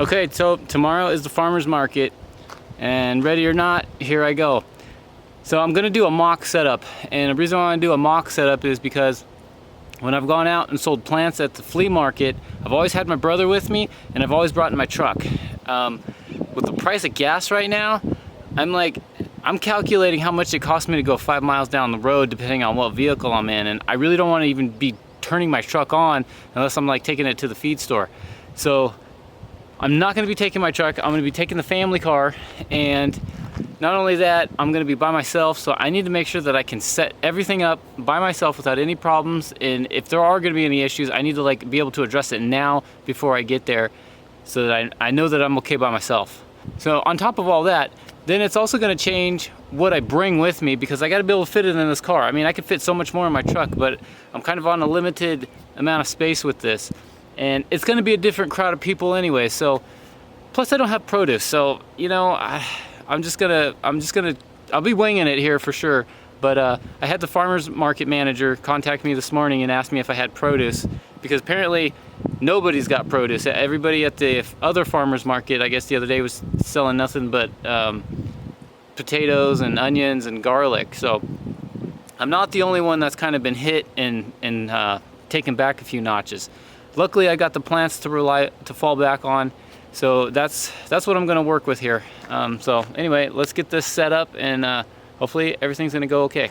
Okay, so tomorrow is the farmer's market, and ready or not, here I go. So I'm gonna do a mock setup, and the reason why I want to do a mock setup is because when I've gone out and sold plants at the flea market, I've always had my brother with me, and I've always brought in my truck. With the price of gas right now, I'm calculating how much it costs me to go 5 miles down the road depending on what vehicle I'm in, and I really don't want to even be turning my truck on unless I'm like taking it to the feed store. So I'm not going to be taking my truck. I'm going to be taking the family car, and not only that, I'm going to be by myself, so I need to make sure that I can set everything up by myself without any problems, and if there are going to be any issues, I need to be able to address it now before I get there so that I know that I'm okay by myself. So on top of all that, then it's also going to change what I bring with me, because I got to be able to fit it in this car. I mean, I could fit so much more in my truck, but I'm kind of on a limited amount of space with this. And it's going to be a different crowd of people anyway. So, plus I don't have produce. So, you know, I'll be winging it here for sure. But I had the farmer's market manager contact me this morning and ask me if I had produce, because apparently nobody's got produce. Everybody at the other farmer's market, I guess the other day, was selling nothing but potatoes and onions and garlic. So I'm not the only one that's kind of been hit and taken back a few notches. Luckily, I got the plants to fall back on, so that's what I'm going to work with here. So anyway, let's get this set up, and hopefully everything's going to go okay.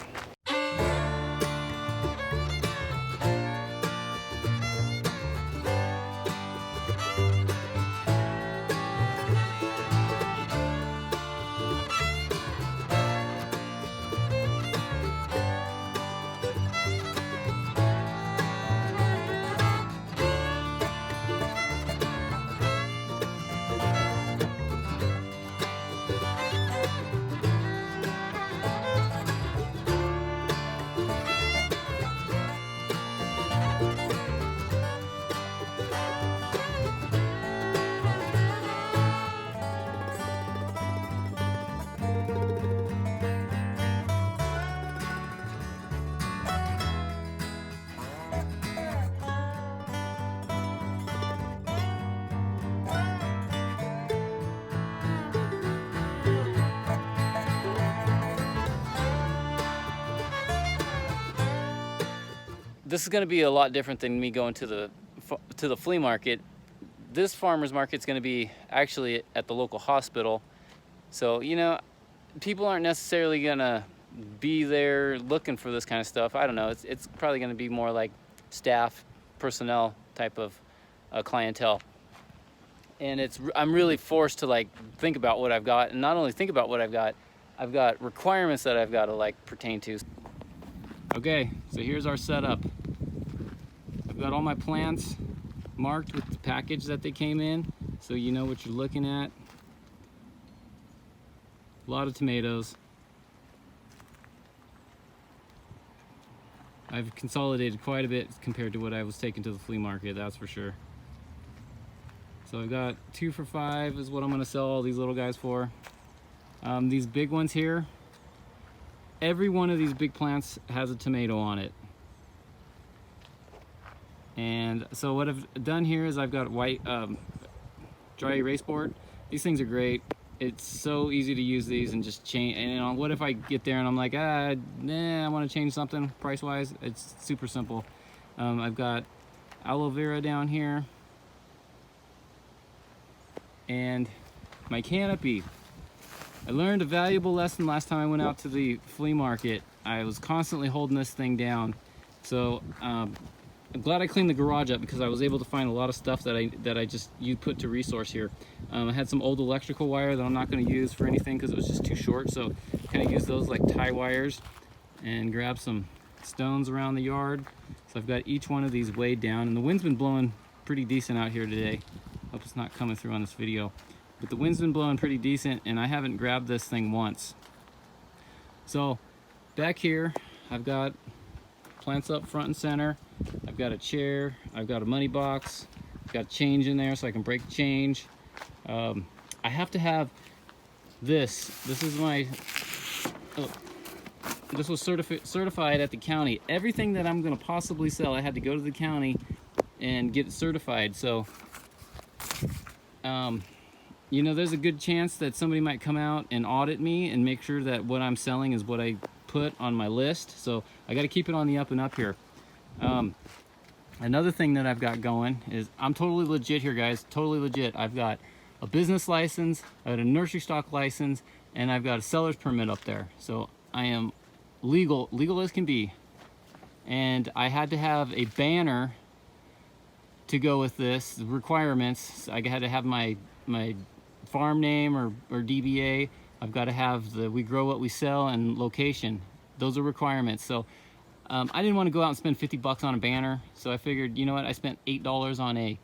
This is going to be a lot different than me going to the flea market. This farmer's market is going to be actually at the local hospital. So, you know, people aren't necessarily going to be there looking for this kind of stuff. I don't know. It's probably going to be more like staff, personnel type of clientele. And I'm really forced to think about what I've got, and not only think about what I've got requirements that I've got to pertain to. Okay, so here's our setup. I've got all my plants marked with the package that they came in, so you know what you're looking at. A lot of tomatoes. I've consolidated quite a bit compared to what I was taking to the flea market, that's for sure. So I've got 2 for $5 is what I'm going to sell all these little guys for. These big ones here, every one of these big plants has a tomato on it. And so what I've done here is I've got white dry erase board. These things are great. It's so easy to use these and just change. And you know, what if I get there and I'm like, I want to change something price wise? It's super simple. I've got aloe vera down here, and my canopy. I learned a valuable lesson last time I went out to the flea market. I was constantly holding this thing down. So I'm glad I cleaned the garage up, because I was able to find a lot of stuff that you put to resource here. I had some old electrical wire that I'm not going to use for anything because it was just too short. So kind of use those like tie wires, and grab some stones around the yard. So I've got each one of these weighed down, and the wind's been blowing pretty decent out here today. Hope it's not coming through on this video. But the wind's been blowing pretty decent, and I haven't grabbed this thing once. So back here, I've got plants up front and center. I've got a chair. I've got a money box. I've got change in there so I can break change. I have to have this. This is my... This was certified at the county. Everything that I'm going to possibly sell, I had to go to the county and get it certified. So you know, there's a good chance that somebody might come out and audit me and make sure that what I'm selling is what I put on my list. So I got to keep it on the up and up here. Another thing that I've got going is I'm totally legit here, guys. Totally legit. I've got a business license, I've got a nursery stock license, and I've got a seller's permit up there. So I am legal as can be. And I had to have a banner to go with this, the requirements. I had to have my farm name or DBA. I've got to have the we grow what we sell and location. Those are requirements. So I didn't want to go out and spend 50 bucks on a banner. So I figured, you know what, I spent $8 on a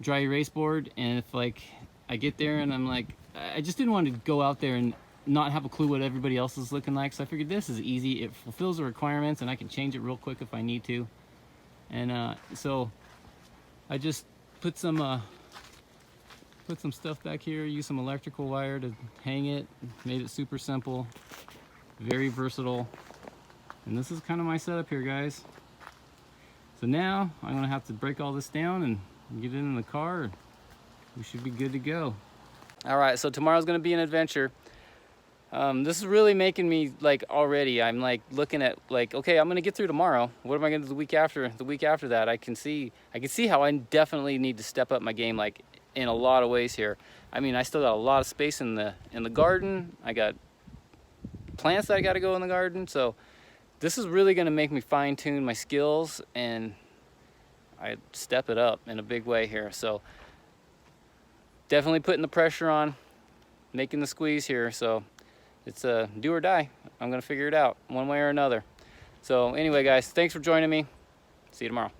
dry erase board, and if like I get there and I'm like, I just didn't want to go out there and not have a clue what everybody else is looking like. So I figured this is easy. It fulfills the requirements and I can change it real quick if I need to. And so I just put some stuff back here, use some electrical wire to hang it, made it super simple, very versatile. And this is kind of my setup here, guys. So now I'm gonna have to break all this down and get it in the car. We should be good to go. All right, so tomorrow's gonna be an adventure. This is really making me like already. I'm like looking at like, okay, I'm gonna get through tomorrow. What am I gonna do the week after? The week after that, I can see how I definitely need to step up my game, like in a lot of ways here. I mean, I still got a lot of space in the garden. I got plants that I got to go in the garden. So this is really gonna make me fine tune my skills and I step it up in a big way here. So definitely putting the pressure on, making the squeeze here. So it's a do or die. I'm gonna figure it out one way or another. So anyway, guys, thanks for joining me. See you tomorrow.